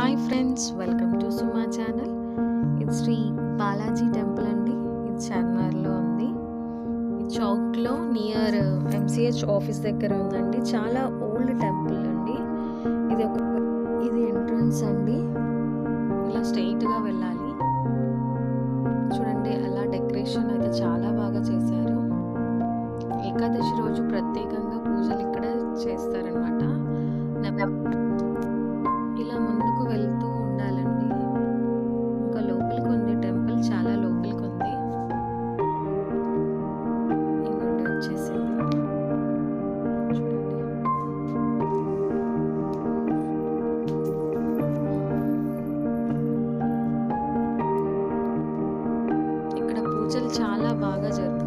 Hi friends, welcome to Suma channel. ఇది Shri Balaji temple అండి. ఇది చార్మినార్లో ఉంది. ఈ చౌక్లో నియర్ ఎంసీహెచ్ ఆఫీస్ దగ్గర ఉందండి. చాలా ఓల్డ్ టెంపుల్ అండి. ఇది ఎంట్రన్స్ అండి. ఇలా స్ట్రైట్గా వెళ్ళాలి. చూడండి, అలా డెకరేషన్ అయితే చాలా బాగా చేశారు. ఏకాదశి రోజు ప్రత్యేకంగా పూజలు ఇక్కడ చేస్తారనమాట. ఇలా ముందుకు వెళ్తూ ఉండాలండి. ఇంకా లోపలికి ఉంది టెంపుల్, చాలా లోపలికి ఉంది. ఇంకోటి వచ్చేసింది చూడండి. ఇక్కడ పూజలు చాలా బాగా జరుగుతాయి.